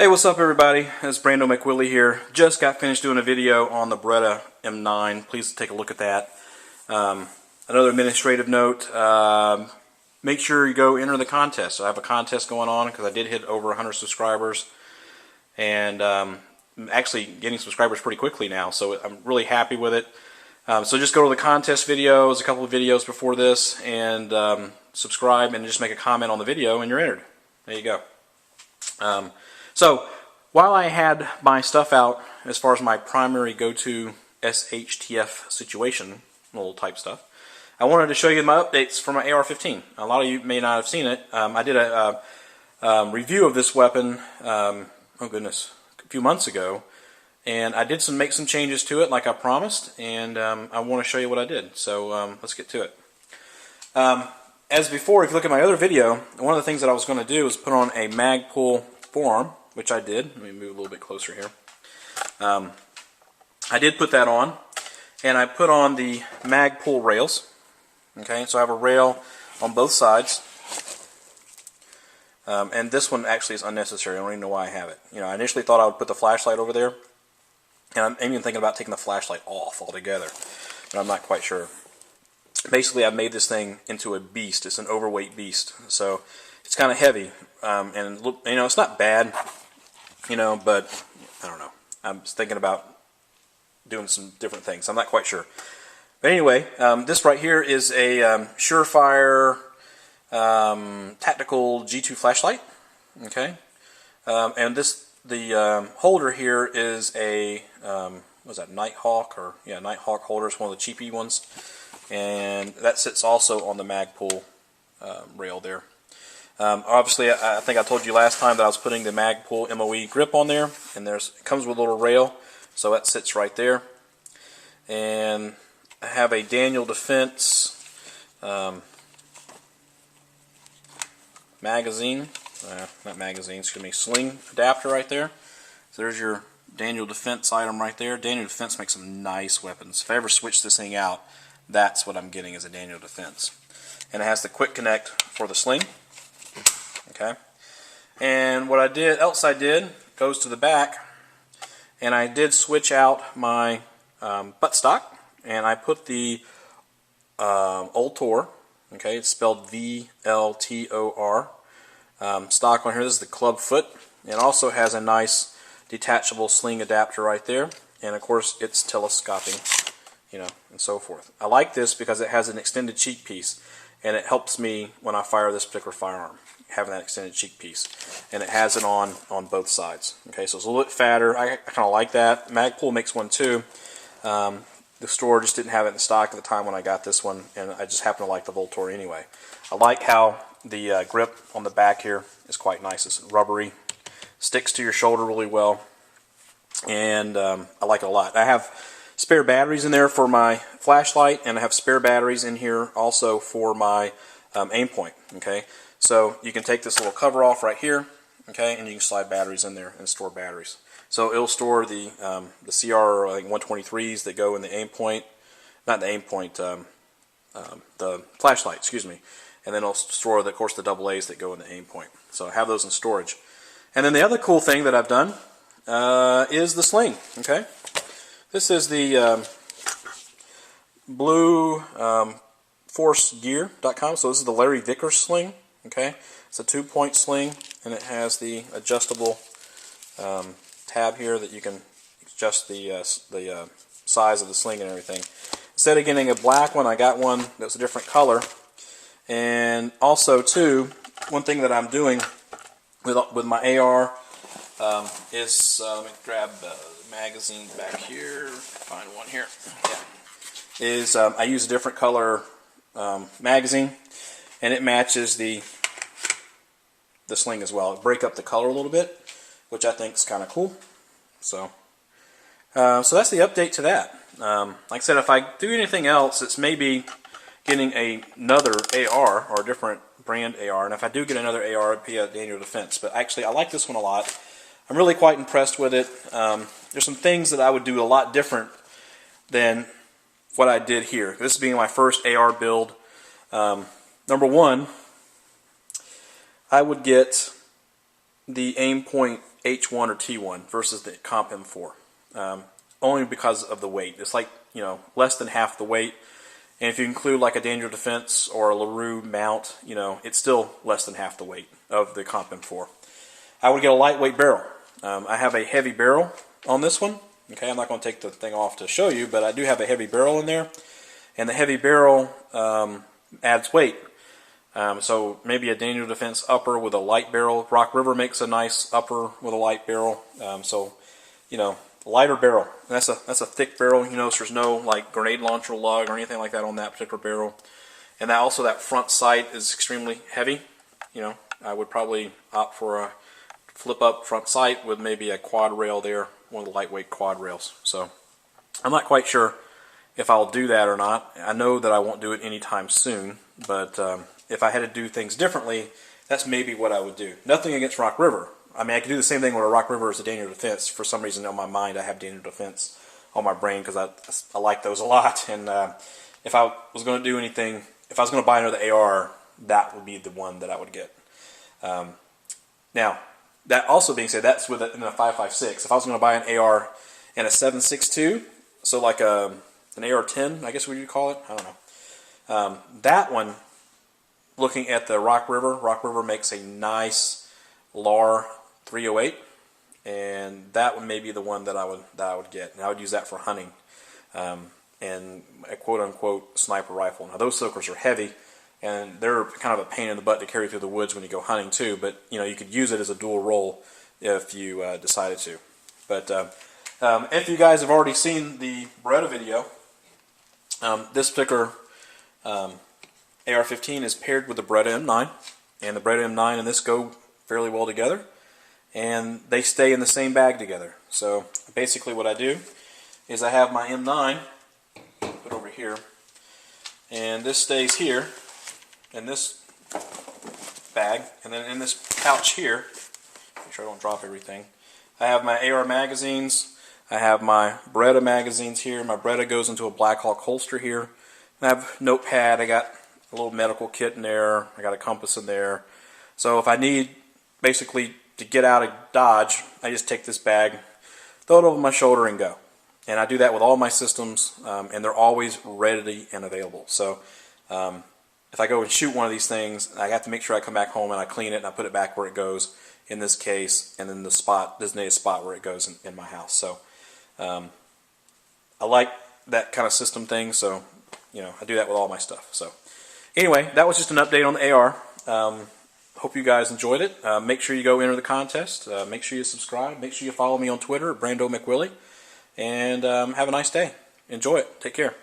Hey, what's up everybody? It's BrandoMcWilli here. Just got finished doing a video on the Beretta M9. Please take a look at that. Another administrative note, make sure you go enter the contest. So I have a contest going on because I did hit over 100 subscribers. And I'm actually getting subscribers pretty quickly now, so I'm really happy with it. So just go to the contest videos, a couple of videos before this, and subscribe and just make a comment on the video and you're entered. There you go. So while I had my stuff out as far as my primary go-to SHTF situation, little type stuff, I wanted to show you my updates for my AR-15. A lot of you may not have seen it. I did a review of this weapon, oh goodness, a few months ago, and I did make some changes to it like I promised, and I want to show you what I did. So let's get to it. As before, if you look at my other video, one of the things that I was going to do was put on a Magpul Forearm, which I did. Let me move a little bit closer here. I did put that on, and I put on the Magpul rails. Okay, so I have a rail on both sides, and this one actually is unnecessary. I don't even know why I have it. You know, I initially thought I would put the flashlight over there, and I'm even thinking about taking the flashlight off altogether, but I'm not quite sure. Basically, I've made this thing into a beast. It's an overweight beast, so it's kind of heavy, and look, you know, it's not bad, you know, but I don't know. I'm just thinking about doing some different things. I'm not quite sure. But anyway, this right here is a Surefire tactical G2 flashlight. Okay, and the holder here is a what's that, Nighthawk, or yeah, Nighthawk holder. It's one of the cheapy ones, and that sits also on the Magpul rail there. Obviously, I think I told you last time that I was putting the Magpul MOE grip on there, and it comes with a little rail, so that sits right there. And I have a Daniel Defense magazine, not magazine, excuse me, sling adapter right there. So there's your Daniel Defense item right there. Daniel Defense makes some nice weapons. If I ever switch this thing out, that's what I'm getting as a Daniel Defense. And it has the quick connect for the sling. Okay, and what I did goes to the back, and I did switch out my buttstock, and I put the Old Tor, okay, it's spelled V-L-T-O-R, stock on here. This is the club foot. It also has a nice detachable sling adapter right there, and of course it's telescoping, you know, and so forth. I like this because it has an extended cheek piece, and it helps me when I fire this particular firearm, having that extended cheek piece, and it has it on both sides. Okay, so it's a little bit fatter. I kind of like that. Magpul makes one too. The store just didn't have it in stock at the time when I got this one, and I just happen to like the Voltor anyway. I like how the grip on the back here is quite nice. It's rubbery, sticks to your shoulder really well, and I like it a lot. I have spare batteries in there for my flashlight, and I have spare batteries in here also for my aim point. Okay, so you can take this little cover off right here, okay, and you can slide batteries in there and store batteries. So it'll store the CR, I think, 123s that go in the aim point, not the aim point, the flashlight, excuse me, and then it'll store, of course, the AA's that go in the aim point. So I have those in storage. And then the other cool thing that I've done is the sling. Okay, this is the Blue ForceGear.com. So this is the Larry Vickers sling. Okay, it's a 2-point sling, and it has the adjustable tab here that you can adjust the size of the sling and everything. Instead of getting a black one, I got one that was a different color. And also, too, one thing that I'm doing with my AR is let me grab the magazine back here. Find one here. Yeah, is I use a different color magazine, and it matches the sling as well. It break up the color a little bit, which I think is kind of cool. So so that's the update to that. Like I said, if I do anything else, it's maybe getting another AR or a different brand AR. And if I do get another AR, it'd be a Daniel Defense. But actually, I like this one a lot. I'm really quite impressed with it. There's some things that I would do a lot different than what I did here. This being my first AR build. Number one, I would get the aim point H1 or T1 versus the Comp M4. Only because of the weight. It's like, you know, less than half the weight. And if you include like a Daniel Defense or a LaRue mount, you know, it's still less than half the weight of the Comp M4. I would get a lightweight barrel. I have a heavy barrel on this one. Okay, I'm not going to take the thing off to show you, but I do have a heavy barrel in there. And the heavy barrel adds weight. So maybe a Daniel Defense upper with a light barrel. Rock River makes a nice upper with a light barrel. So, you know, lighter barrel. And that's a thick barrel. You notice there's no like grenade launcher lug or anything like that on that particular barrel. And that front sight is extremely heavy. You know, I would probably opt for a flip up front sight with maybe a quad rail there, one of the lightweight quad rails. So I'm not quite sure if I'll do that or not. I know that I won't do it anytime soon, but if I had to do things differently, that's maybe what I would do. Nothing against Rock River. I mean, I could do the same thing with a Rock River as a Daniel Defense. For some reason on my mind, I have Daniel Defense on my brain because I like those a lot. And if I was going to do anything, if I was going to buy another AR, that would be the one that I would get. Now, that also being said, that's with in a 5.56. If I was going to buy an AR and a 7.62, so like an AR-10, I guess what you'd call it, I don't know. That one, looking at the Rock River makes a nice LAR 308, and that one may be the one that I would get, and I would use that for hunting and a quote-unquote sniper rifle. Now those suckers are heavy, and they're kind of a pain in the butt to carry through the woods when you go hunting too. But you know, you could use it as a dual role if you decided to. But if you guys have already seen the Beretta video, this particular AR-15 is paired with the Beretta M9, and the Beretta M9 and this go fairly well together, and they stay in the same bag together. So basically what I do is I have my M9 put over here, and this stays here in this bag, and then in this pouch here, make sure I don't drop everything, I have my AR magazines, I have my Beretta magazines here. My Beretta goes into a Black Hawk holster here. I have a notepad, I got a little medical kit in there, I got a compass in there. So if I need basically to get out of Dodge, I just take this bag, throw it over my shoulder and go. And I do that with all my systems, and they're always ready and available. So if I go and shoot one of these things, I have to make sure I come back home and I clean it and I put it back where it goes in this case, and then the designated spot where it goes in my house. So I like that kind of system thing, so you know, I do that with all my stuff. So anyway, that was just an update on the AR. Hope you guys enjoyed it. Make sure you go enter the contest. Make sure you subscribe. Make sure you follow me on Twitter at BrandoMcWilli. And have a nice day. Enjoy it. Take care.